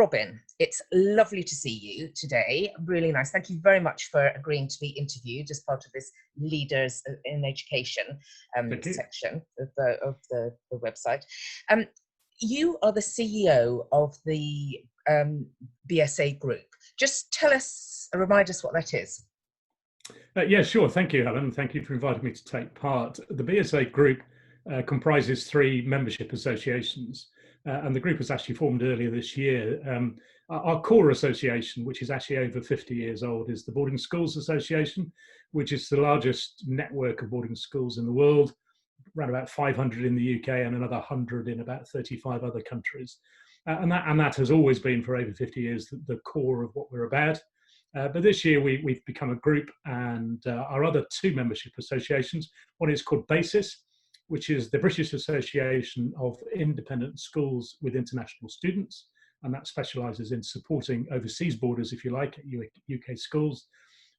Robin, it's lovely to see you today. Really nice. Thank you very much for agreeing to be interviewed as part of this Leaders in Education section of the website. You are the CEO of the BSA Group. Just remind us what that is. Yeah, sure. Thank you, Helen. Thank you for inviting me to take part. The BSA Group comprises 3 membership associations, and the group was actually formed earlier this year. Our core association, which is actually over 50 years old, is the Boarding Schools Association, which is the largest network of boarding schools in the world, around about 500 in the UK and another 100 in about 35 other countries. And that has always been, for over 50 years, the core of what we're about. But this year we've become a group, and our other 2 membership associations, one is called BAISIS, which is the British Association of Independent Schools with International Students, and that specialises in supporting overseas borders, if you like, at UK schools.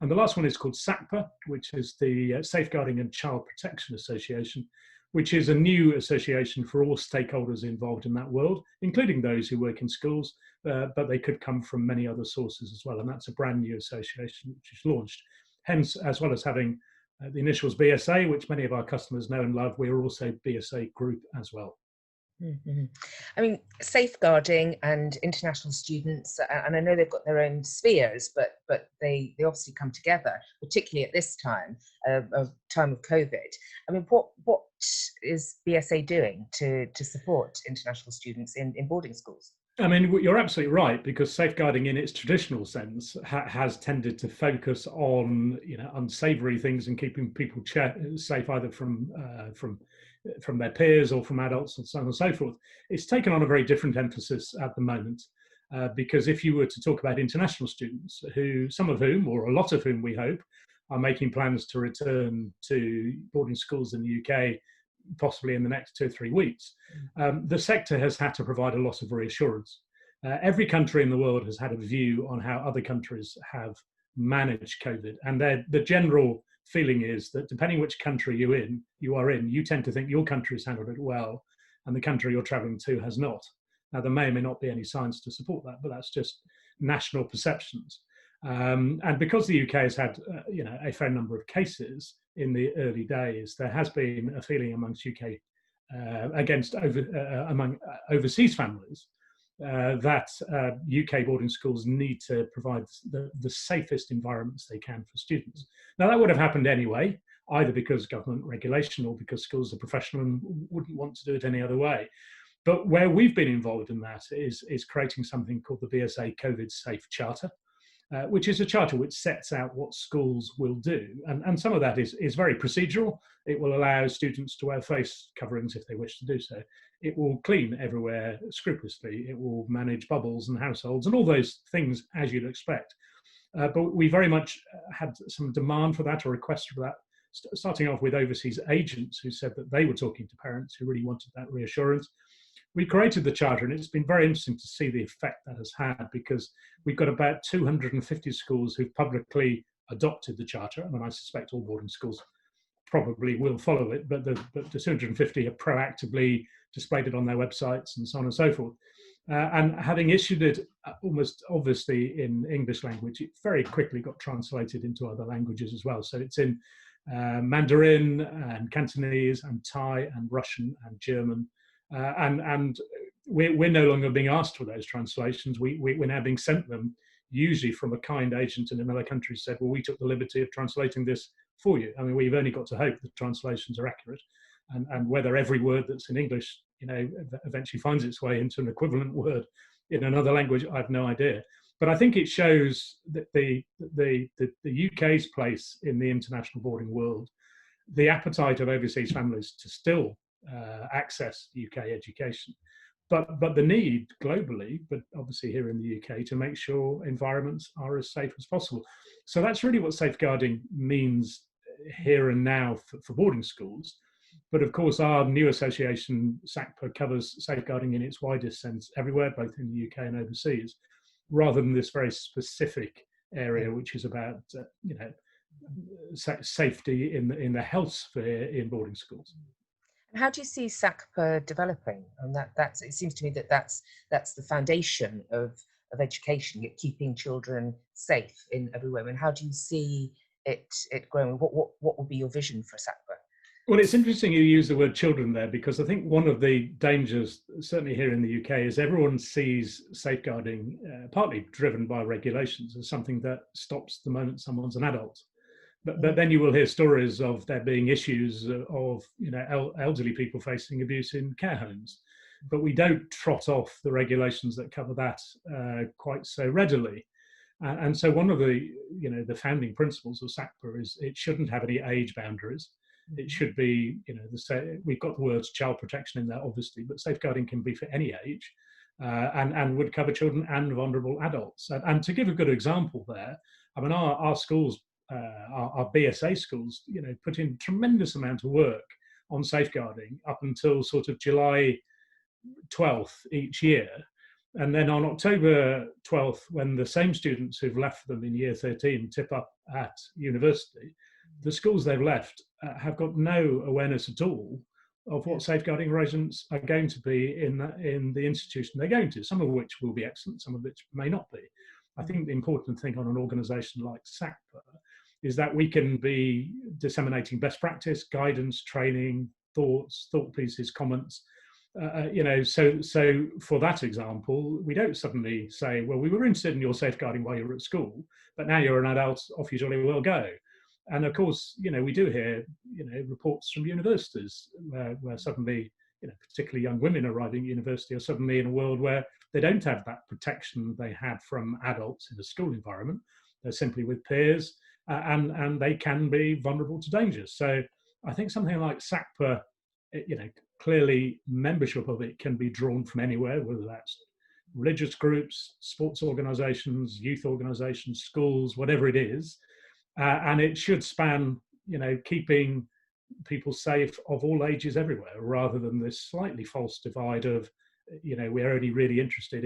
And the last one is called SACPA, which is the Safeguarding and Child Protection Association, which is a new association for all stakeholders involved in that world, including those who work in schools, but they could come from many other sources as well. And that's a brand new association which is launched. Hence, as well as having the initials BSA, which many of our customers know and love, we're also BSA Group as well. Mm-hmm. I mean, safeguarding and international students, and I know they've got their own spheres, but they obviously come together, particularly at this time of COVID. I mean, what is BSA doing to support international students in boarding schools? I mean, you're absolutely right, because safeguarding in its traditional sense has tended to focus on, unsavoury things and keeping people safe either from their peers or from adults and so on and so forth. It's taken on a very different emphasis at the moment, because if you were to talk about international students, some of whom, or a lot of whom we hope, are making plans to return to boarding schools in the UK, possibly in the next 2 or 3 weeks, the sector has had to provide a lot of reassurance. Every country in the world has had a view on how other countries have managed COVID, and the general feeling is that depending which country you are in, you tend to think your country's handled it well, and the country you're travelling to has not. Now, there may or may not be any science to support that, but that's just national perceptions. And because the UK has had, a fair number of cases in the early days, there has been a feeling amongst among overseas families that UK boarding schools need to provide the safest environments they can for students. Now, that would have happened anyway, either because government regulation or because schools are professional and wouldn't want to do it any other way. But where we've been involved in that is creating something called the BSA COVID Safe Charter, which is a charter which sets out what schools will do. And some of that is very procedural. It will allow students to wear face coverings if they wish to do so. It will clean everywhere scrupulously. It will manage bubbles and households and all those things as you'd expect. But we very much had some demand for that, or request for that, starting off with overseas agents who said that they were talking to parents who really wanted that reassurance. We created the charter, and it's been very interesting to see the effect that has had, because we've got about 250 schools who've publicly adopted the charter. I mean, I suspect all boarding schools probably will follow it, but the 250 have proactively displayed it on their websites and so on and so forth. And having issued it almost obviously in English language, it very quickly got translated into other languages as well. So it's in Mandarin and Cantonese and Thai and Russian and German. And we're no longer being asked for those translations. We're now being sent them, usually from a kind agent in another country, said, well, we took the liberty of translating this for you. I mean, we've only got to hope the translations are accurate, and whether every word that's in English, eventually finds its way into an equivalent word in another language, I have no idea. But I think it shows that the UK's place in the international boarding world, the appetite of overseas families to still access UK education, but the need globally, but obviously here in the UK, to make sure environments are as safe as possible. So that's really what safeguarding means here and now for boarding schools. But of course, our new association, SACPA, covers safeguarding in its widest sense everywhere, both in the UK and overseas, rather than this very specific area, which is about safety in the health sphere in boarding schools. How do you see SACPA developing? And it seems to me that's the foundation of of education, yet keeping children safe in everywhere. And how do you see it growing? What will be your vision for SACPA? Well, it's interesting you use the word children there, because I think one of the dangers, certainly here in the UK, is everyone sees safeguarding, partly driven by regulations, as something that stops the moment someone's an adult. But then you will hear stories of there being issues of elderly people facing abuse in care homes. But we don't trot off the regulations that cover that quite so readily. And so one of the founding principles of SACPA is it shouldn't have any age boundaries. It should be, we've got the words child protection in there, obviously, but safeguarding can be for any age, and would cover children and vulnerable adults. And to give a good example there, I mean, our schools, our BSA schools, put in tremendous amount of work on safeguarding up until sort of July 12th each year. And then on October 12th, when the same students who've left them in year 13 tip up at university, the schools they've left have got no awareness at all of what safeguarding arrangements are going to be in the institution they're going to, some of which will be excellent, some of which may not be. I think the important thing on an organisation like SACPA is that we can be disseminating best practice, guidance, training, thought pieces, comments. So for that example, we don't suddenly say, well, we were interested in your safeguarding while you were at school, but now you're an adult, off you jolly well go. And of course, we do hear, reports from universities where suddenly, particularly young women arriving at university are suddenly in a world where they don't have that protection they had from adults in a school environment. They're simply with peers, and they can be vulnerable to danger. So I think something like SACPA, clearly membership of it can be drawn from anywhere, whether that's religious groups, sports organisations, youth organisations, schools, whatever it is. And it should span, keeping people safe of all ages everywhere, rather than this slightly false divide of, we're only really interested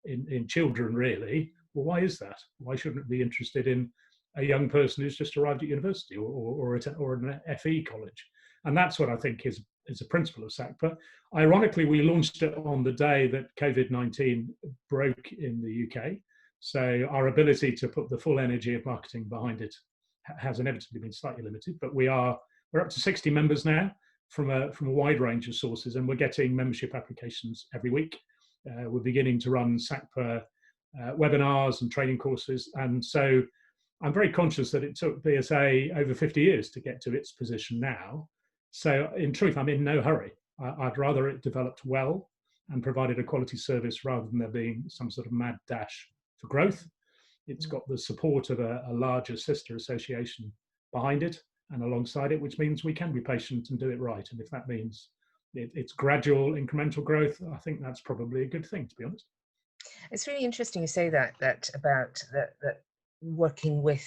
in children, really. Well, why is that? Why shouldn't it be interested in a young person who's just arrived at university or an FE college? And that's what I think is a principle of SACPA. Ironically, we launched it on the day that COVID-19 broke in the UK. So our ability to put the full energy of marketing behind it has inevitably been slightly limited, but we're up to 60 members now from a wide range of sources, and we're getting membership applications every week. We're beginning to run SACPA webinars and training courses, and so I'm very conscious that it took BSA over 50 years to get to its position now. So in truth, I'm in no hurry. I'd rather it developed well and provided a quality service rather than there being some sort of mad dash for growth. It's got the support of a larger sister association behind it and alongside it, which means we can be patient and do it right. And if that means it's gradual, incremental growth, I think that's probably a good thing, to be honest. It's really interesting you say that about that working with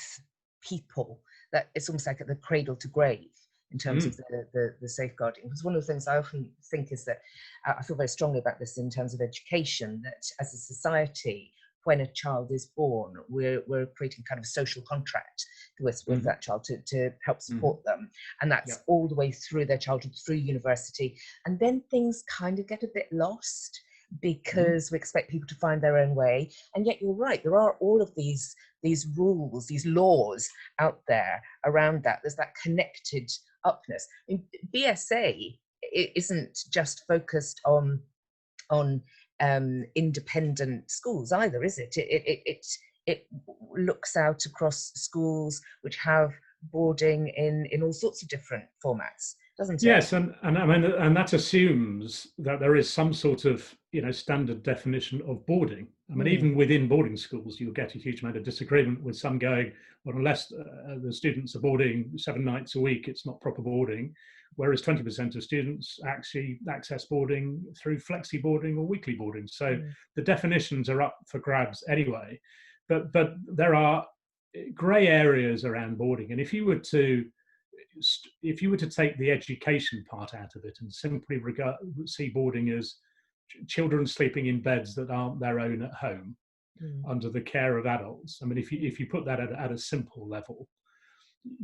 people, that it's almost like at the cradle to grave in terms of the safeguarding. Because one of the things I often think is that I feel very strongly about this in terms of education, that as a society, when a child is born, we're creating kind of a social contract with that child to help support them. And that's all the way through their childhood, through university. And then things kind of get a bit lost because we expect people to find their own way. And yet you're right, there are all of these rules, these laws out there around that. There's that connected upness. I mean, BSA isn't just focused on independent schools either, is it? It looks out across schools which have boarding in all sorts of different formats, doesn't it? Yes, and I mean, and that assumes that there is some sort of standard definition of boarding. I mean, even within boarding schools, you'll get a huge amount of disagreement with some going, well, unless the students are boarding 7 nights a week, it's not proper boarding. Whereas 20% of students actually access boarding through flexi boarding or weekly boarding. So the definitions are up for grabs anyway. But there are grey areas around boarding, and if you were to take the education part out of it and simply see boarding as children sleeping in beds that aren't their own at home under the care of adults, I mean, if you put that at a simple level,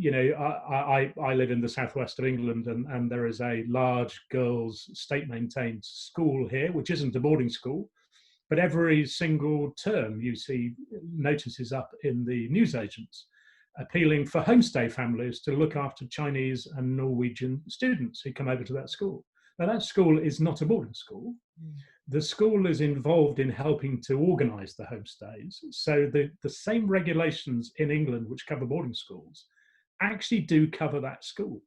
I live in the southwest of England, and there is a large girls' state-maintained school here, which isn't a boarding school, but every single term you see notices up in the newsagents appealing for homestay families to look after Chinese and Norwegian students who come over to that school. Now, that school is not a boarding school. The school is involved in helping to organise the homestays. So the same regulations in England which cover boarding schools actually do cover that school.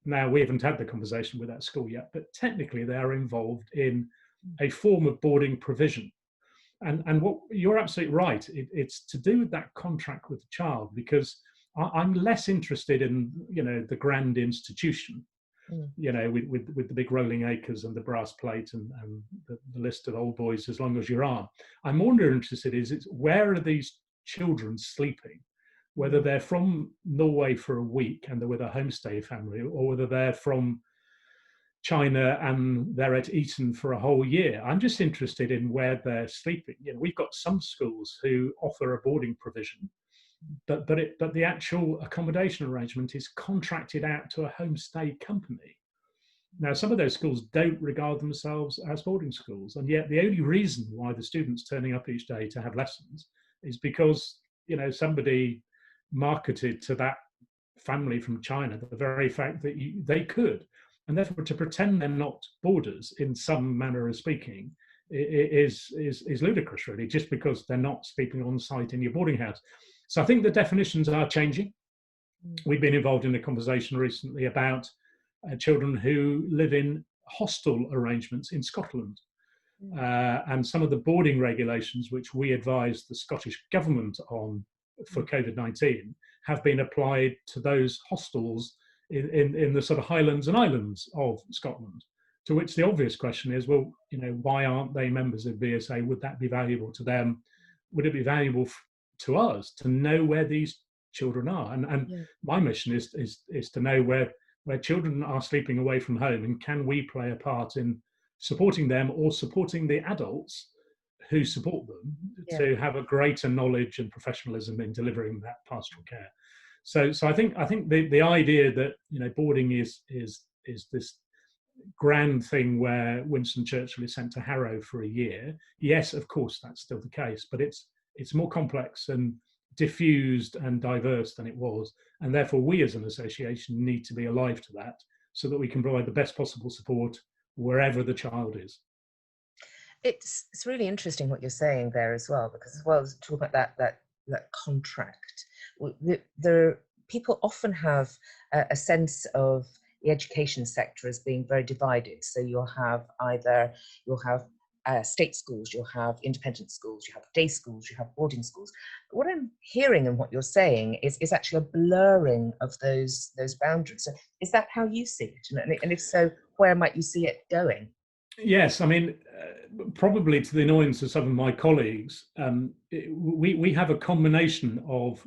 Now, we haven't had the conversation with that school yet, but technically they are involved in a form of boarding provision. And what you're absolutely right, it's to do with that contract with the child, because I'm less interested in, the grand institution, with the big rolling acres and the brass plate and the list of old boys as long as your arm. I'm more interested is where are these children sleeping? Whether they're from Norway for a week and they're with a homestay family, or whether they're from China and they're at Eton for a whole year. I'm just interested in where they're sleeping. We've got some schools who offer a boarding provision, but the actual accommodation arrangement is contracted out to a homestay company. Now, some of those schools don't regard themselves as boarding schools, and yet the only reason why the students turning up each day to have lessons is because somebody marketed to that family from China the very fact that they could. And therefore, to pretend they're not boarders in some manner of speaking is ludicrous, really, just because they're not sleeping on site in your boarding house. So I think the definitions are changing. We've been involved in a conversation recently about children who live in hostel arrangements in Scotland. And some of the boarding regulations which we advised the Scottish government on for COVID-19 have been applied to those hostels in the sort of Highlands and Islands of Scotland, to which the obvious question is, well, why aren't they members of BSA? Would that be valuable to them? Would it be valuable to us to know where these children are? And my mission is to know where children are sleeping away from home, and can we play a part in supporting them or supporting the adults who support them to have a greater knowledge and professionalism in delivering that pastoral care. So I think the idea that boarding is this grand thing where Winston Churchill is sent to Harrow for a year. Yes, of course, that's still the case, but it's more complex and diffused and diverse than it was, and therefore we as an association need to be alive to that so that we can provide the best possible support wherever the child is. It's really interesting what you're saying there as well, because as well as talking about that contract, people often have a sense of the education sector as being very divided. So you'll have state schools, you'll have independent schools, you have day schools, you have boarding schools. But what I'm hearing and what you're saying is actually a blurring of those boundaries. So is that how you see it? And if so, where might you see it going? Yes, I mean, probably to the annoyance of some of my colleagues, we have a combination of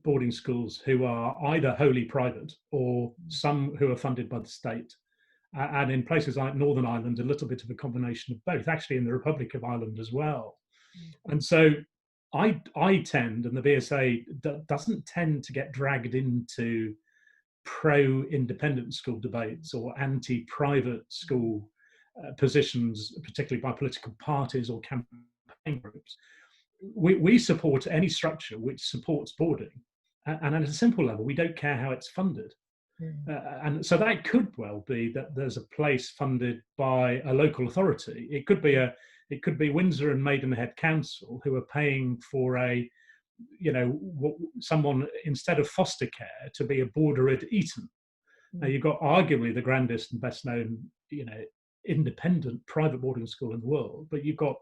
boarding schools who are either wholly private or some who are funded by the state. And in places like Northern Ireland, a little bit of a combination of both, actually in the Republic of Ireland as well. And so I tend, and the BSA doesn't tend to get dragged into pro-independent school debates or anti-private school positions, particularly by political parties or campaign groups. We support any structure which supports boarding. And at a simple level, we don't care how it's funded. And so that could well be that there's a place funded by a local authority. It could be Windsor and Maidenhead Council who are paying for someone instead of foster care to be a boarder at Eton. Now you've got arguably the grandest and best known, independent private boarding school in the world, but you've got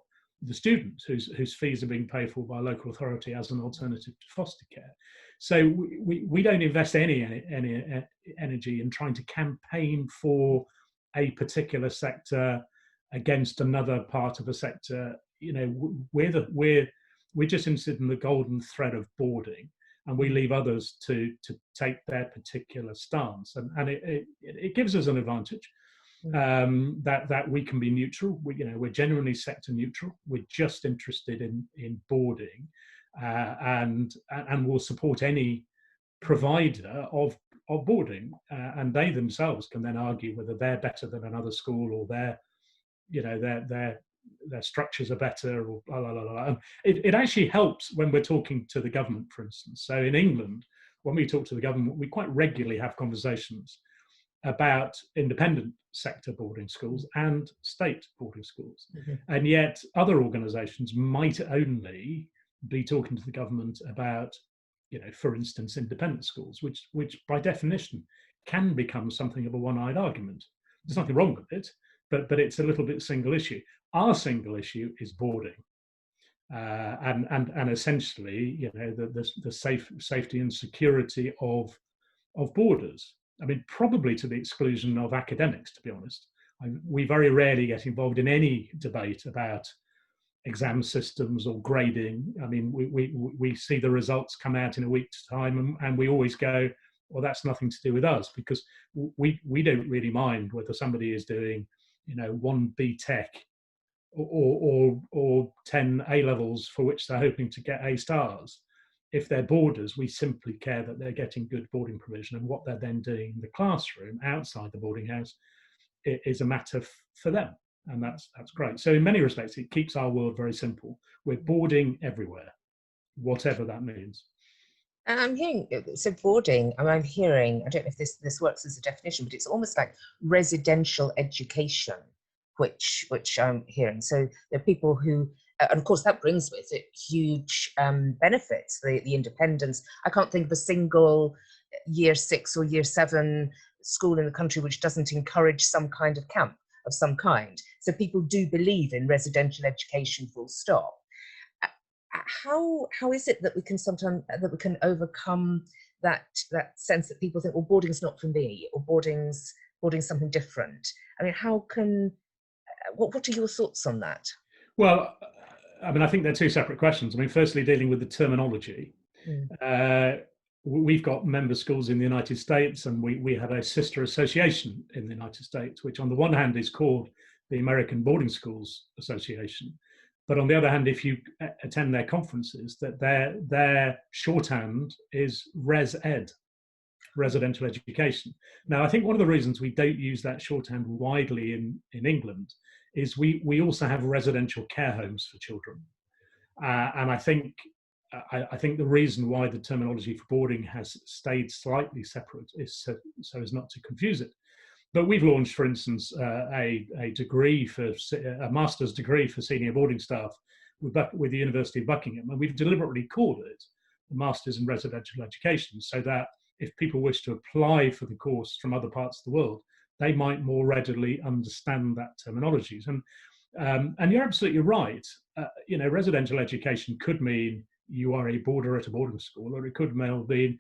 the students whose fees are being paid for by a local authority as an alternative to foster care. So we don't invest any energy in trying to campaign for a particular sector against another part of a sector. We're just interested in the golden thread of boarding, and we leave others to take their particular stance, and it gives us an advantage. That we can be neutral. We're genuinely sector neutral. We're just interested in boarding, and will support any provider of boarding, and they themselves can then argue whether they're better than another school, or they're their structures are better, or blah, blah, blah, blah. And it actually helps when we're talking to the government, for instance. So in England, when we talk to the government, we quite regularly have conversations about independent sector boarding schools and state boarding schools. And yet other organisations might only be talking to the government about, for instance, independent schools, which by definition can become something of a one-eyed argument. There's nothing wrong with it, but it's a little bit single issue. Our single issue is boarding, and essentially, the safety and security of boarders. I mean, probably to the exclusion of academics, to be honest. We very rarely get involved in any debate about exam systems or grading. I mean, we see the results come out in a week's time, and we always go, well, that's nothing to do with us, because we don't really mind whether somebody is doing, 1 BTEC or 10 A-levels for which they're hoping to get A stars. If they're boarders, we simply care that they're getting good boarding provision, and what they're then doing in the classroom outside the boarding house is a matter for them, and that's great. So in many respects, it keeps our world very simple. We're boarding everywhere, whatever that means. And I'm hearing, so boarding, I'm hearing, I don't know if this works as a definition, but it's almost like residential education, which I'm hearing. So there are people who, and of course that brings with it huge benefits, the independence. I can't think of a single year 6 or year 7 school in the country which doesn't encourage some kind of camp of some kind. So people do believe in residential education, full stop. How is it that we can overcome that sense that people think, well, boarding's not for me, or boarding's something different? I mean, what are your thoughts on that? Well, I mean, I think they're two separate questions. I mean, firstly, dealing with the terminology. We've got member schools in the United States, and we have a sister association in the United States, which on the one hand is called the American Boarding Schools Association. But on the other hand, if you attend their conferences, that their shorthand is Res Ed, residential education. Now, I think one of the reasons we don't use that shorthand widely in England is we also have residential care homes for children. And I think the reason why the terminology for boarding has stayed slightly separate is so as not to confuse it. But we've launched, for instance, a master's degree for senior boarding staff with the University of Buckingham, and we've deliberately called it the Masters in Residential Education, so that if people wish to apply for the course from other parts of the world, they might more readily understand that terminology. And you're absolutely right. Residential education could mean you are a boarder at a boarding school, or it could mean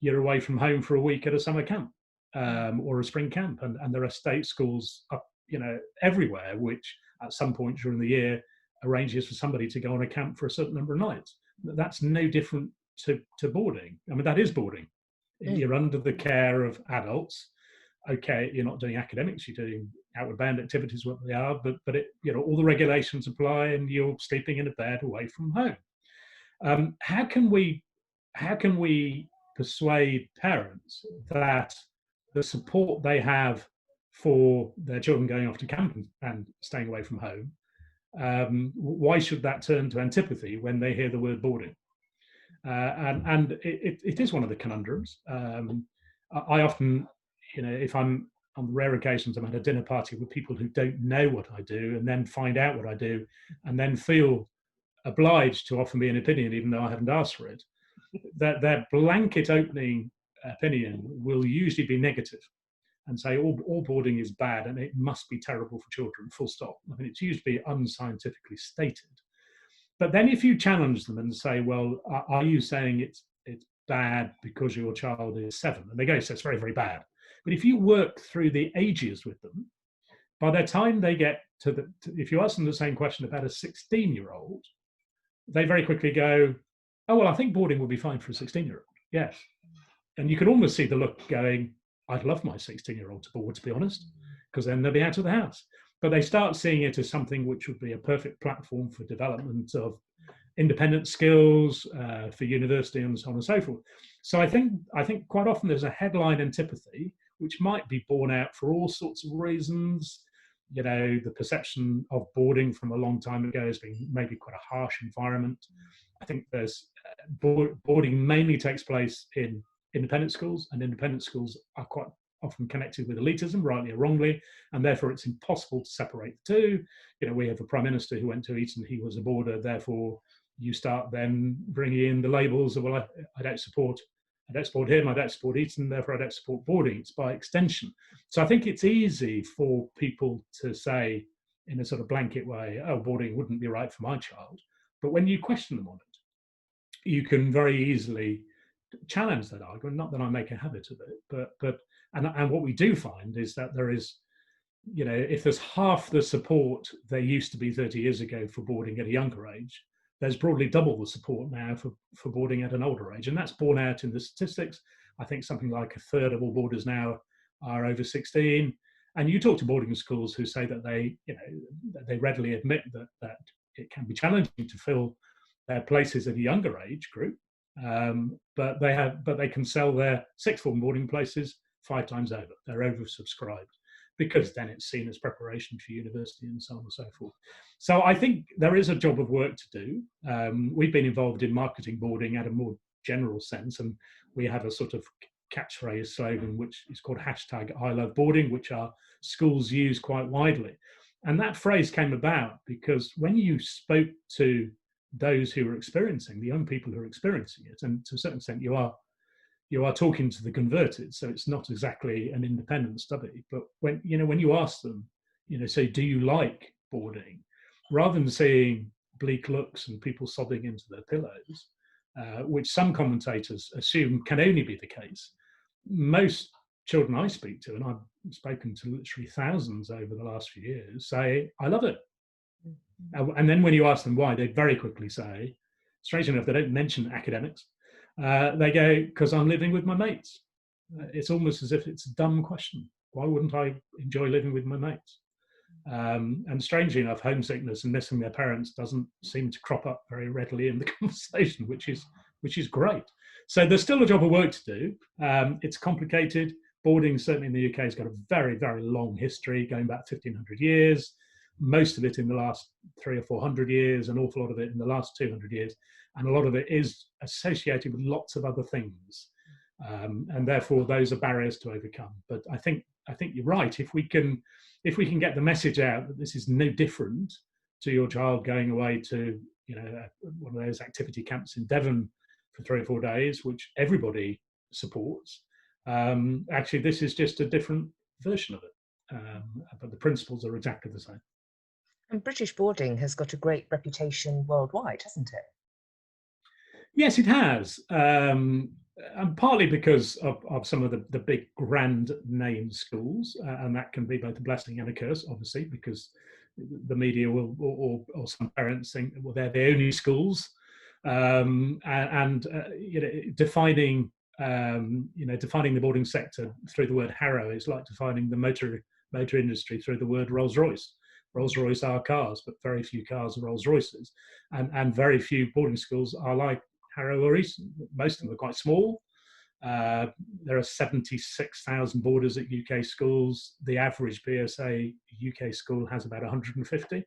you're away from home for a week at a summer camp. Or a spring camp, and there are state schools up, everywhere, which at some point during the year arranges for somebody to go on a camp for a certain number of nights. That's no different to boarding. I mean, that is boarding. You're under the care of adults. Okay, you're not doing academics, you're doing outward bound activities, what they are, but all the regulations apply, and you're sleeping in a bed away from home. How can we persuade parents that the support they have for their children going off to camp and staying away from home, why should that turn to antipathy when they hear the word boarding? And it is one of the conundrums. I often, if I'm on the rare occasions I'm at a dinner party with people who don't know what I do and then find out what I do and then feel obliged to offer me an opinion even though I haven't asked for it, that their blanket opening opinion will usually be negative and say all boarding is bad and it must be terrible for children, full stop. I mean, it's usually unscientifically stated. But then if you challenge them and say, well, are you saying it's bad because your child is 7? And they go, so it's very, very bad. But if you work through the ages with them, by the time they get if you ask them the same question about a 16-year-old, they very quickly go, oh, well, I think boarding would be fine for a 16-year-old. Yes. And you can almost see the look going, I'd love my 16-year-old to board, to be honest, because then they'll be out of the house. But they start seeing it as something which would be a perfect platform for development of independent skills, for university and so on and so forth. So I think quite often there's a headline antipathy, which might be borne out for all sorts of reasons. you know, the perception of boarding from a long time ago as being maybe quite a harsh environment. I think there's boarding mainly takes place in independent schools, and independent schools are quite often connected with elitism, rightly or wrongly, and therefore it's impossible to separate the two. You know, we have a prime minister who went to Eton, he was a boarder, therefore you start then bringing in the labels of, well, I don't support him, I don't support Eton, therefore I don't support boarding. It's by extension. So I think it's easy for people to say in a sort of blanket way, oh, boarding wouldn't be right for my child. But when you question them on it, you can very easily challenge that argument. Not that I make a habit of it, but what we do find is that there is, you know, if there's half the support there used to be 30 years ago for boarding at a younger age, there's broadly double the support now for boarding at an older age. And that's borne out in the statistics. I think something like a third of all boarders now are over 16. And you talk to boarding schools who say that they, you know, they readily admit that it can be challenging to fill their places at a younger age group. But they can sell their sixth form boarding places 5 times over. They're oversubscribed, because then it's seen as preparation for university and so on and so forth. So I think there is a job of work to do. We've been involved in marketing boarding at a more general sense, and we have a sort of catchphrase slogan which is called #ILoveBoarding, which our schools use quite widely. And that phrase came about because when you spoke to those who are experiencing, the young people who are experiencing it, and to a certain extent you are talking to the converted, so it's not exactly an independent study, but when you ask them, you know, say, do you like boarding, rather than seeing bleak looks and people sobbing into their pillows, which some commentators assume can only be the case, most children I speak to, and I've spoken to literally thousands over the last few years, say, I love it. And then when you ask them why, they very quickly say, strangely enough, they don't mention academics. They go, because I'm living with my mates. It's almost as if it's a dumb question. Why wouldn't I enjoy living with my mates? And strangely enough, homesickness and missing their parents doesn't seem to crop up very readily in the conversation, which is great. So there's still a job of work to do. It's complicated. Boarding, certainly in the UK, has got a very, very long history, going back 1,500 years. Most of it in the last 300 or 400 years, an awful lot of it in the last 200 years. And a lot of it is associated with lots of other things. And therefore, those are barriers to overcome. But I think you're right. If we can get the message out that this is no different to your child going away to, you know, one of those activity camps in Devon for 3 or 4 days, which everybody supports, actually, this is just a different version of it. But the principles are exactly the same. And British boarding has got a great reputation worldwide, hasn't it? Yes, it has. And partly because of some of the big grand name schools, and that can be both a blessing and a curse, obviously, because the media will, or some parents think, well, they're the only schools, you know, defining the boarding sector through the word Harrow is like defining the motor industry through the word Rolls-Royce. Rolls-Royce are cars, but very few cars are Rolls-Royces, and very few boarding schools are like Harrow or Eton. Most of them are quite small. There are 76,000 boarders at UK schools. The average BSA UK school has about 150.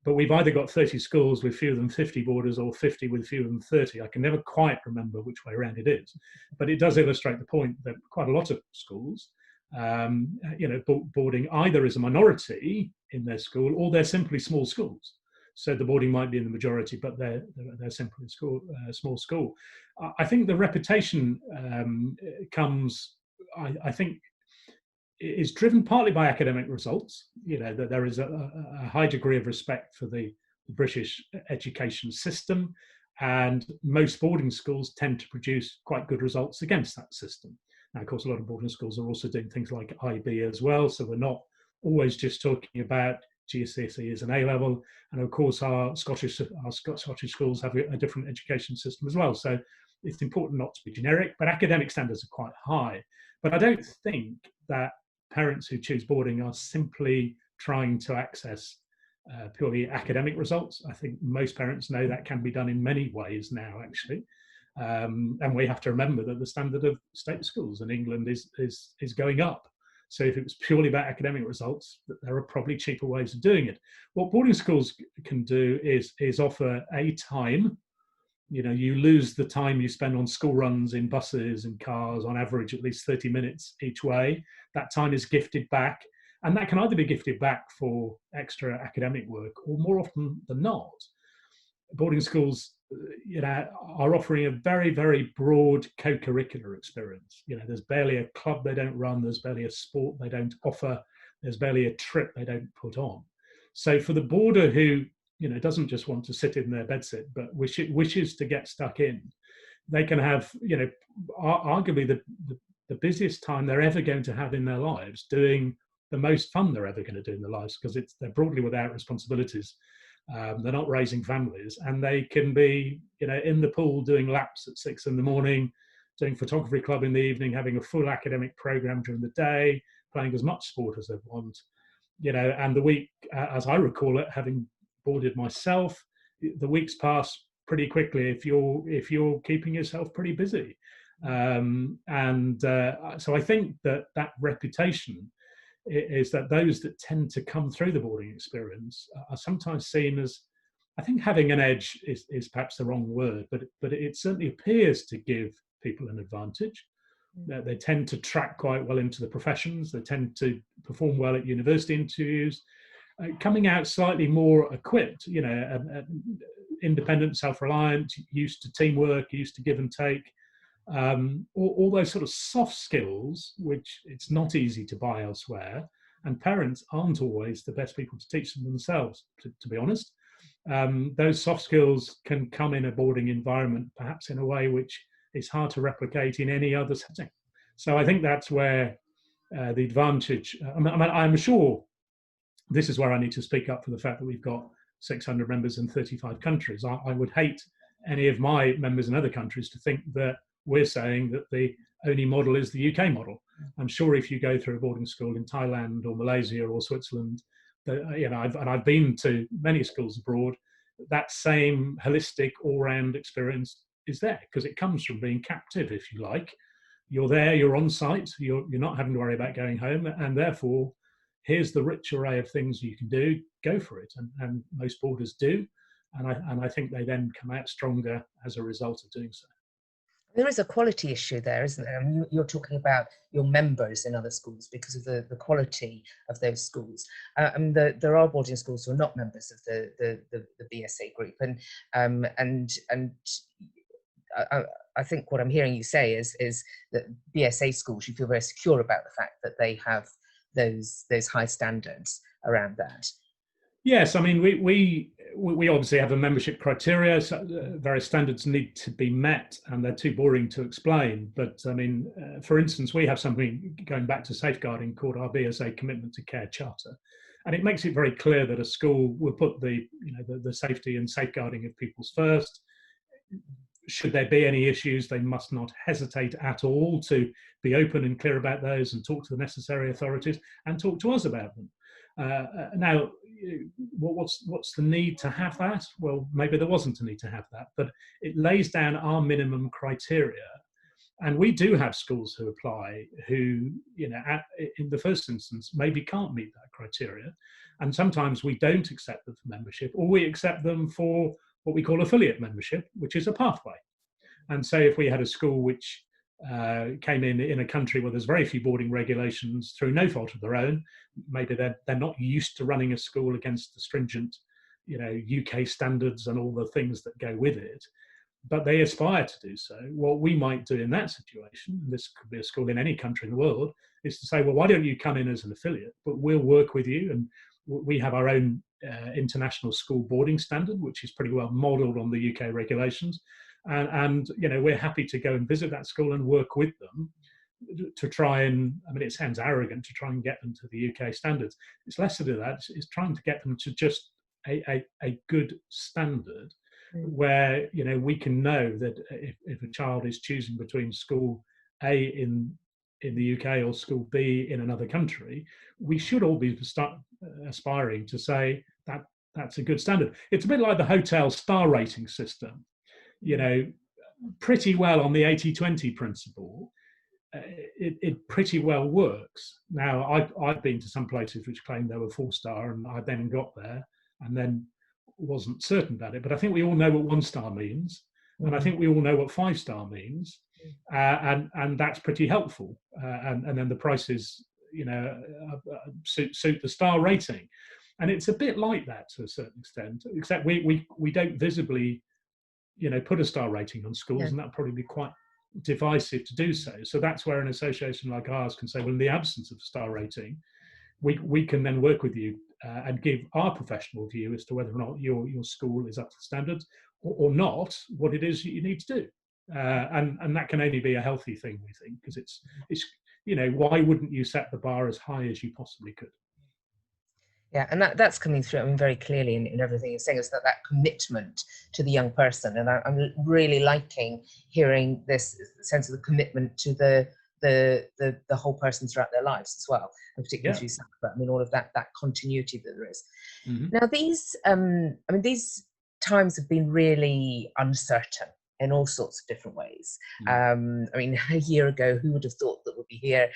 But we've either got 30 schools with fewer than 50 boarders or 50 with fewer than 30. I can never quite remember which way around it is. But it does illustrate the point that quite a lot of schools, you know, boarding either as a minority in their school or they're simply small schools. So the boarding might be in the majority, but they're simply a small school. I think the reputation comes, I think, is driven partly by academic results. You know, that there is a high degree of respect for the British education system, and most boarding schools tend to produce quite good results against that system. Now, of course, a lot of boarding schools are also doing things like IB as well, so we're not always just talking about GCSE as an A-level, and of course our Scottish schools have a different education system as well. So it's important not to be generic, but academic standards are quite high. But I don't think that parents who choose boarding are simply trying to access purely academic results. I think most parents know that can be done in many ways now, actually. And we have to remember that the standard of state schools in England is going up. So if it was purely about academic results, there are probably cheaper ways of doing it. What boarding schools can do is offer a time. You lose the time you spend on school runs in buses and cars, on average at least 30 minutes each way. That time is gifted back, and that can either be gifted back for extra academic work, or more often than not, boarding schools are offering a very, very broad co-curricular experience. There's barely a club they don't run, there's barely a sport they don't offer, there's barely a trip they don't put on. So for the boarder who doesn't just want to sit in their bedsit, but wishes to get stuck in, they can have arguably the busiest time they're ever going to have in their lives, doing the most fun they're ever going to do in their lives, because they're broadly without responsibilities. They're not raising families, and they can be in the pool doing laps at 6 in the morning, doing photography club in the evening, having a full academic program during the day, playing as much sport as they want. And the week, as I recall it, having boarded myself, the weeks pass pretty quickly if you're keeping yourself pretty busy. So I think that reputation is that those that tend to come through the boarding experience are sometimes seen as, I think having an edge is perhaps the wrong word, but it certainly appears to give people an advantage. They tend to track quite well into the professions. They tend to perform well at university interviews, coming out slightly more equipped, independent, self-reliant, used to teamwork, used to give and take. All those sort of soft skills, which it's not easy to buy elsewhere, and parents aren't always the best people to teach them themselves, to be honest. Those soft skills can come in a boarding environment, perhaps in a way which is hard to replicate in any other setting. So I think that's where the advantage, I'm sure this is where I need to speak up for the fact that we've got 600 members in 35 countries. I would hate any of my members in other countries to think that we're saying that the only model is the UK model. I'm sure if you go through a boarding school in Thailand or Malaysia or Switzerland, I've been to many schools abroad, that same holistic all-round experience is there, because it comes from being captive, if you like. You're there, you're on site, you're not having to worry about going home, and therefore here's the rich array of things you can do, go for it. And most boarders do, and I think they then come out stronger as a result of doing so. There is a quality issue there, isn't there? I mean, you're talking about your members in other schools because of the quality of those schools. There are boarding schools who are not members of the BSA group, and I think what I'm hearing you say is that BSA schools, you feel very secure about the fact that they have those high standards around that. Yes, I mean, we obviously have a membership criteria, so various standards need to be met, and they're too boring to explain. But I mean, for instance, we have something going back to safeguarding called our BSA Commitment to Care Charter, and it makes it very clear that a school will put the safety and safeguarding of people's first. Should there be any issues, they must not hesitate at all to be open and clear about those, and talk to the necessary authorities and talk to us about them. Now, what's the need to have that? Well, maybe there wasn't a need to have that, but it lays down our minimum criteria. And we do have schools who apply who, in the first instance, maybe can't meet that criteria. And sometimes we don't accept them for membership, or we accept them for what we call affiliate membership, which is a pathway. And so if we had a school which came in a country where there's very few boarding regulations through no fault of their own, maybe they're not used to running a school against the stringent UK standards and all the things that go with it, but they aspire to do so. What we might do in that situation, and this could be a school in any country in the world, is to say, well, why don't you come in as an affiliate, but we'll work with you. And we have our own international school boarding standard, which is pretty well modelled on the UK regulations. And we're happy to go and visit that school and work with them to try and, I mean, it sounds arrogant to try and get them to the UK standards. It's less to do that. It's trying to get them to just a good standard where, we can know that if a child is choosing between school A in the UK or school B in another country, we should all be aspiring to say that that's a good standard. It's a bit like the hotel star rating system. Pretty well on the 80-20 principle. it pretty well works. Now, I've been to some places which claimed they were 4-star, and I then got there and then wasn't certain about it. But I think we all know what 1-star means, and I think we all know what 5-star means, and that's pretty helpful. And then the prices, suit the star rating, and it's a bit like that to a certain extent. Except we don't visibly, put a star rating on schools, and that'd probably be quite divisive to do so. So that's where an association like ours can say, well, in the absence of a star rating, we can then work with you and give our professional view as to whether or not your school is up to standards or not, what it is you need to do. And that can only be a healthy thing, we think, because it's why wouldn't you set the bar as high as you possibly could? Yeah, and that's coming through, very clearly in everything you're saying, is that commitment to the young person. And I'm really liking hearing this sense of the commitment to the whole person throughout their lives as well, and particularly through SACPA. All of that continuity that there is. Now, these times have been really uncertain in all sorts of different ways. A year ago, who would have thought that we'd be here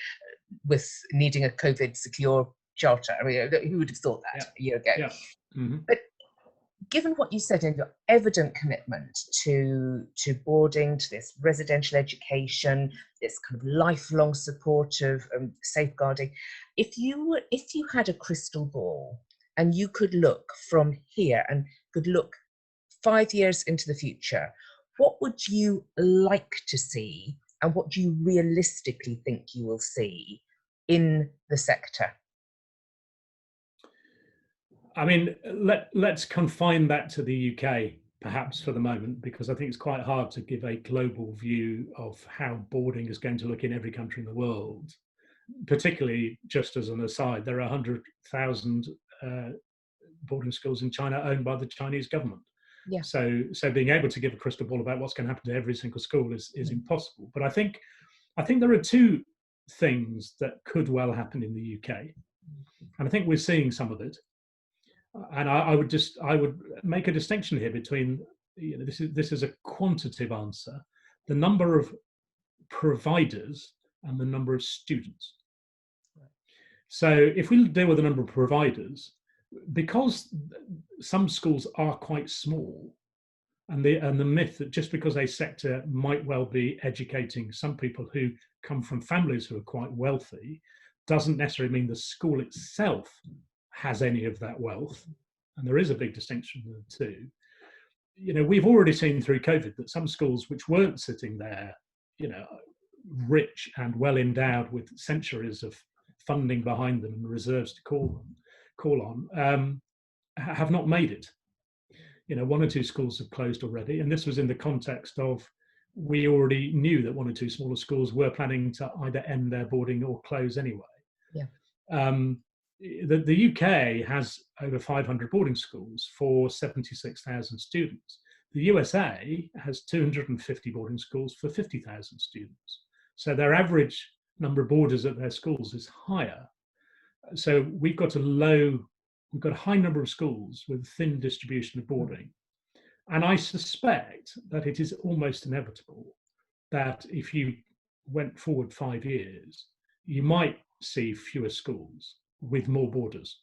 with needing a COVID secure charter? Who would have thought that a year ago? But given what you said and your evident commitment to boarding, to this residential education, this kind of lifelong support of safeguarding, if you had a crystal ball and you could look from here and could look 5 years into the future, what would you like to see, and what do you realistically think you will see in the sector? Let's confine that to the UK, perhaps, for the moment, because I think it's quite hard to give a global view of how boarding is going to look in every country in the world. Particularly, just as an aside, there are 100,000 boarding schools in China owned by the Chinese government. Yeah. So being able to give a crystal ball about what's going to happen to every single school is impossible. But I think there are two things that could well happen in the UK, and I think we're seeing some of it. And I would make a distinction here between, this is a quantitative answer, the number of providers and the number of students. Right. So if we deal with the number of providers, because some schools are quite small, and the myth that just because a sector might well be educating some people who come from families who are quite wealthy, doesn't necessarily mean the school itself has any of that wealth, and there is a big distinction there too. We've already seen through COVID that some schools which weren't sitting there, rich and well endowed with centuries of funding behind them and reserves to call on, have not made it. 1 or 2 schools have closed already, and this was in the context of, we already knew that 1 or 2 smaller schools were planning to either end their boarding or close anyway. Yeah. The UK has over 500 boarding schools for 76,000 students. The USA has 250 boarding schools for 50,000 students. So their average number of boarders at their schools is higher. So we've got a high number of schools with a thin distribution of boarding. And I suspect that it is almost inevitable that if you went forward 5 years, you might see fewer schools with more boarders.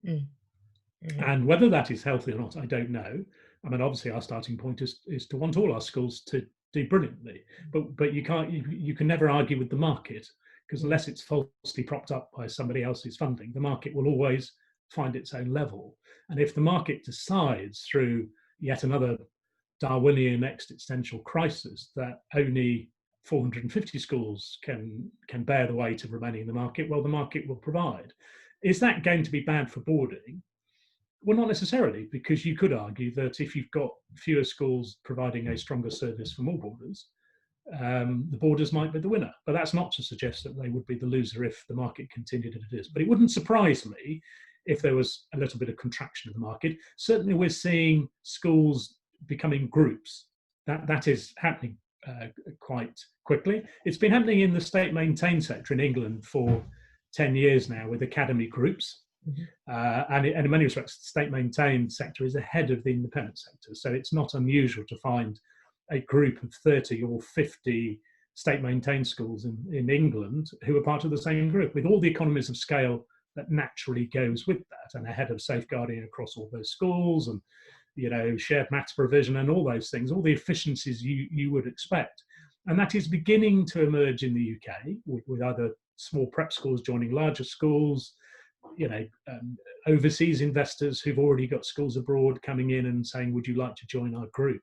And whether that is healthy or not, I don't know. Obviously our starting point is to want all our schools to do brilliantly, but you can never argue with the market, because unless it's falsely propped up by somebody else's funding, the market will always find its own level. And if the market decides through yet another Darwinian existential crisis that only 450 schools can bear the weight of remaining in the market, well, the market will provide. Is that going to be bad for boarding? Well, not necessarily, because you could argue that if you've got fewer schools providing a stronger service for more boarders, the boarders might be the winner. But that's not to suggest that they would be the loser if the market continued as it is. But it wouldn't surprise me if there was a little bit of contraction in the market. Certainly we're seeing schools becoming groups. That is happening quite quickly. It's been happening in the state-maintained sector in England for 10 years now with academy groups. And in many respects, the state-maintained sector is ahead of the independent sector. So it's not unusual to find a group of 30 or 50 state-maintained schools in England who are part of the same group, with all the economies of scale that naturally goes with that, and a head of safeguarding across all those schools, and shared maths provision and all those things, all the efficiencies you would expect. And that is beginning to emerge in the UK with other small prep schools joining larger schools, overseas investors who've already got schools abroad coming in and saying, would you like to join our group?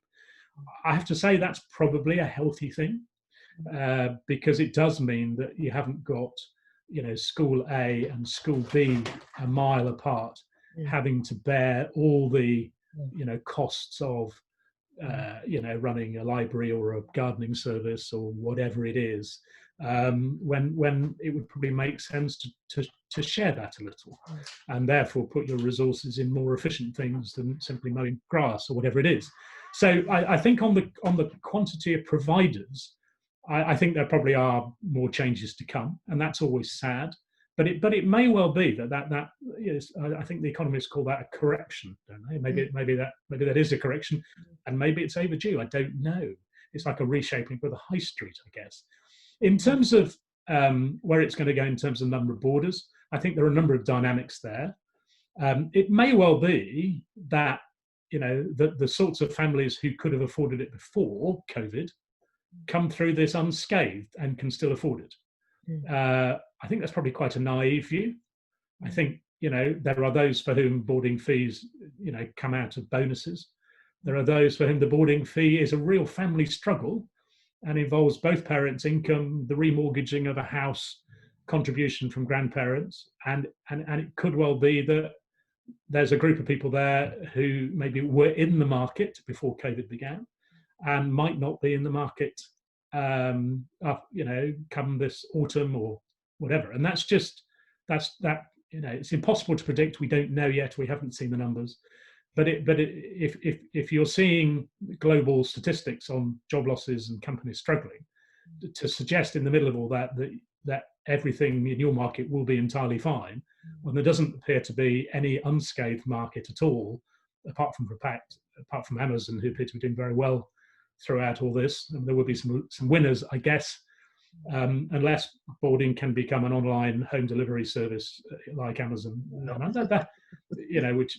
I have to say that's probably a healthy thing, because it does mean that you haven't got, school A and school B a mile apart, having to bear all the, costs of, running a library or a gardening service or whatever it is, when it would probably make sense to share that a little, and therefore put your resources in more efficient things than simply mowing grass or whatever it is. So I think on the quantity of providers, I think there probably are more changes to come, and that's always sad. But it may well be that is, I think the economists call that a correction, don't they? Maybe that is a correction, and maybe it's overdue. I don't know. It's like a reshaping for the high street, I guess. In terms of where it's going to go in terms of number of borders, I think there are a number of dynamics there. It may well be that the sorts of families who could have afforded it before COVID come through this unscathed and can still afford it. I think that's probably quite a naive view. I think, there are those for whom boarding fees, come out of bonuses. There are those for whom the boarding fee is a real family struggle and involves both parents' income, the remortgaging of a house, contribution from grandparents. And it could well be that there's a group of people there who maybe were in the market before COVID began and might not be in the market come this autumn or whatever. And it's impossible to predict. We don't know yet. We haven't seen the numbers. But if you're seeing global statistics on job losses and companies struggling, to suggest in the middle of all that everything in your market will be entirely fine, when there doesn't appear to be any unscathed market at all, apart from Amazon, who appear to be doing very well throughout all this. And there will be some winners, I guess, unless boarding can become an online home delivery service like Amazon,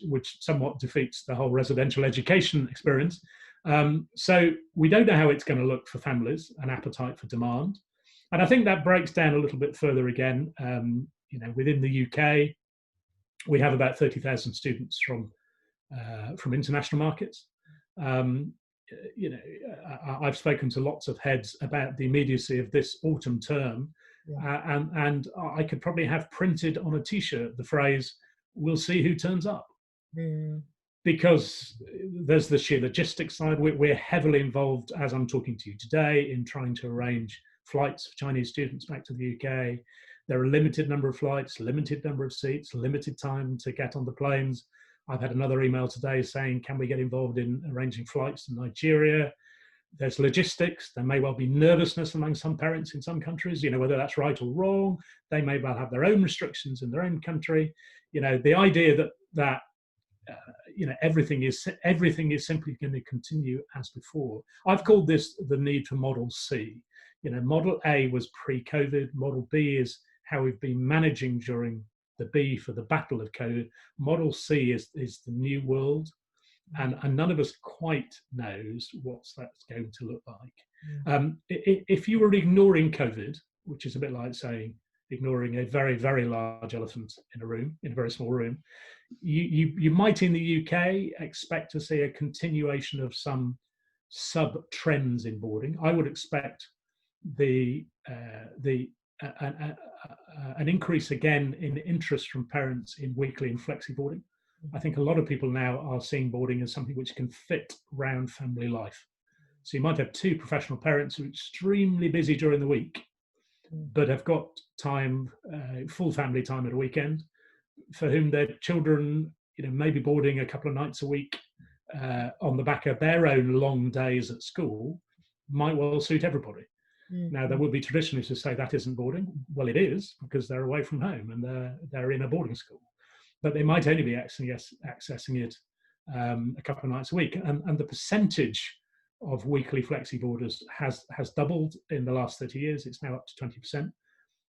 which somewhat defeats the whole residential education experience. So we don't know how it's going to look for families and appetite for demand. And I think that breaks down a little bit further again. Within the UK, we have about 30,000 students from international markets. I've spoken to lots of heads about the immediacy of this autumn term, and I could probably have printed on a T-shirt the phrase, "We'll see who turns up," because there's the sheer logistics side. We're heavily involved, as I'm talking to you today, in trying to arrange flights for Chinese students back to the UK. There are a limited number of flights, limited number of seats, limited time to get on the planes. I've had another email today saying, can we get involved in arranging flights to Nigeria? There's logistics. There may well be nervousness among some parents in some countries, whether that's right or wrong. They may well have their own restrictions in their own country. The idea that everything is simply going to continue as before. I've called this the need for Model C. Model A was pre-COVID. Model B is how we've been managing during the B for the battle of COVID. Model C is the new world, and none of us quite knows what that's going to look like. If you were ignoring COVID, which is a bit like saying ignoring a very, very large elephant in a very small room, you might in the UK expect to see a continuation of some sub-trends in boarding. I would expect an increase again in interest from parents in weekly and flexi boarding. I think a lot of people now are seeing boarding as something which can fit around family life. So you might have two professional parents who are extremely busy during the week, but have got time, full family time at a weekend, for whom their children, maybe boarding a couple of nights a week on the back of their own long days at school might well suit everybody. Now, there would be traditionalists who say that isn't boarding. Well, it is, because they're away from home and they're in a boarding school. But they might only be accessing it a couple of nights a week. And the percentage of weekly flexi boarders has doubled in the last 30 years. It's now up to 20%.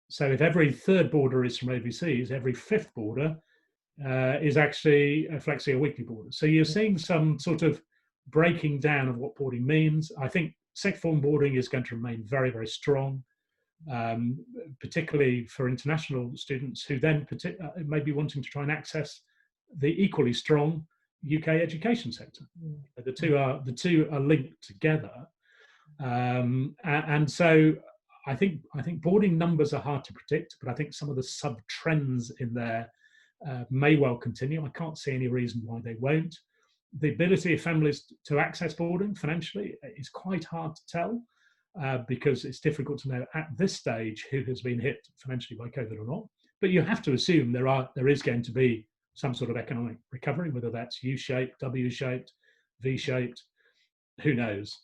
So if every third boarder is from overseas, every fifth boarder is actually a flexi or weekly boarder. So you're seeing some sort of breaking down of what boarding means. I think sixth form boarding is going to remain very, very strong, particularly for international students who then may be wanting to try and access the equally strong UK education sector. The two are linked together, and so I think boarding numbers are hard to predict, but I think some of the sub trends in there may well continue. I can't see any reason why they won't. The ability of families to access boarding financially is quite hard to tell, because it's difficult to know at this stage who has been hit financially by COVID or not. But you have to assume there is going to be some sort of economic recovery, whether that's U-shaped, W-shaped, V-shaped. Who knows?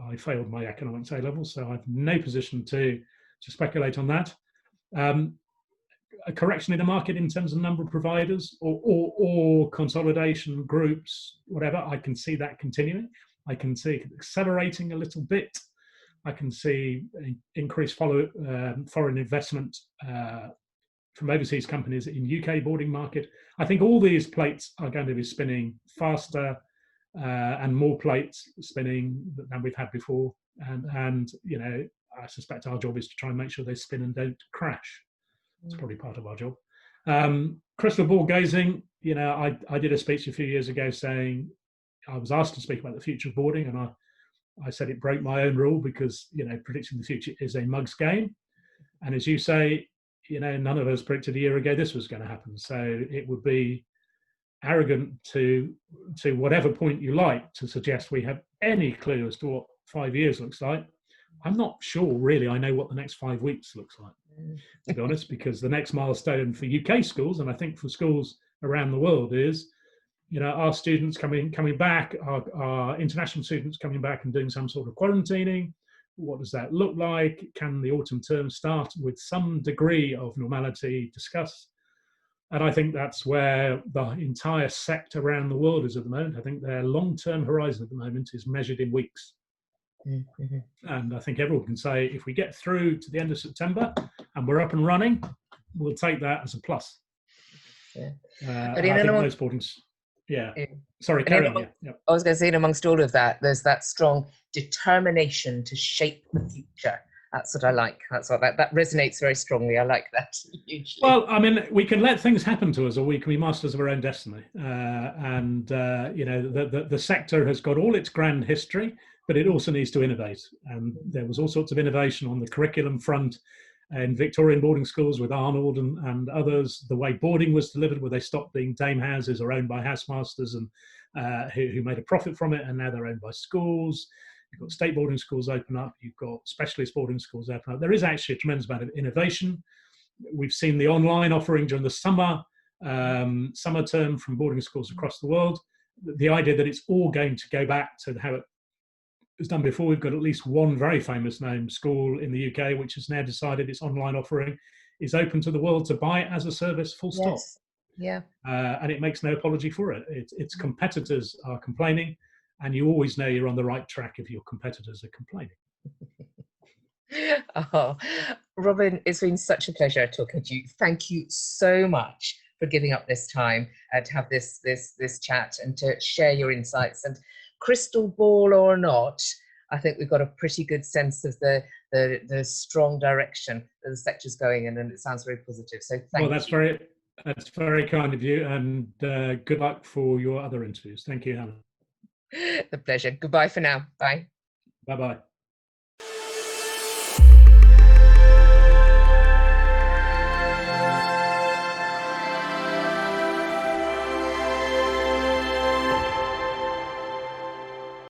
I failed my economics A-level, so I've no position to speculate on that. A correction in the market in terms of number of providers or consolidation groups, whatever, I can see that continuing. I can see it accelerating a little bit. I can see increased foreign investment from overseas companies in UK boarding market. I think all these plates are going to be spinning faster and more plates spinning than we've had before. And you know, I suspect our job is to try and make sure they spin and don't crash. It's probably part of our job. Crystal ball gazing, you know, I did a speech a few years ago saying, I was asked to speak about the future of boarding, and I said it broke my own rule because, you know, predicting the future is a mug's game. And as you say, you know, none of us predicted a year ago this was going to happen. So it would be arrogant to whatever point you like to suggest we have any clue as to what 5 years looks like. I'm not sure really I know what the next 5 weeks looks like, to be honest, because the next milestone for UK schools, and I think for schools around the world, is, you know, our students coming back, our international students coming back and doing some sort of quarantining. What does that look like? Can the autumn term start with some degree of normality discussed? And I think that's where the entire sector around the world is at the moment. I think their long-term horizon at the moment is measured in weeks. Mm-hmm. And I think everyone can say, if we get through to the end of September and we're up and running, we'll take that as a plus. Yeah. I think most boardings, sorry, carry on. Yeah. I was going to say, amongst all of that, there's that strong determination to shape the future. That's what I like. That's what that resonates very strongly. I like that hugely. Well, I mean, we can let things happen to us, or we can be masters of our own destiny. You know, the sector has got all its grand history, but it also needs to innovate. And there was all sorts of innovation on the curriculum front in Victorian boarding schools with Arnold and others. The way boarding was delivered, where they stopped being dame houses or owned by housemasters and who made a profit from it, and now they're owned by schools. You've got state boarding schools open up. You've got specialist boarding schools open up. There is actually a tremendous amount of innovation. We've seen the online offering during the summer term from boarding schools across the world. The idea that it's all going to go back to how it was done before. We've got at least one very famous named school in the UK which has now decided its online offering is open to the world to buy as a service, full stop. Yeah. And it makes no apology for it. Its competitors are complaining, and you always know you're on the right track if your competitors are complaining. Oh, Robin, it's been such a pleasure talking to you. Thank you so much for giving up this time to have this chat and to share your insights. And crystal ball or not, I think we've got a pretty good sense of the strong direction that the sector's going in, and it sounds very positive. So thank you. That's very kind of you, and good luck for your other interviews. Thank you, Hannah. The pleasure. Goodbye for now. Bye. Bye-bye.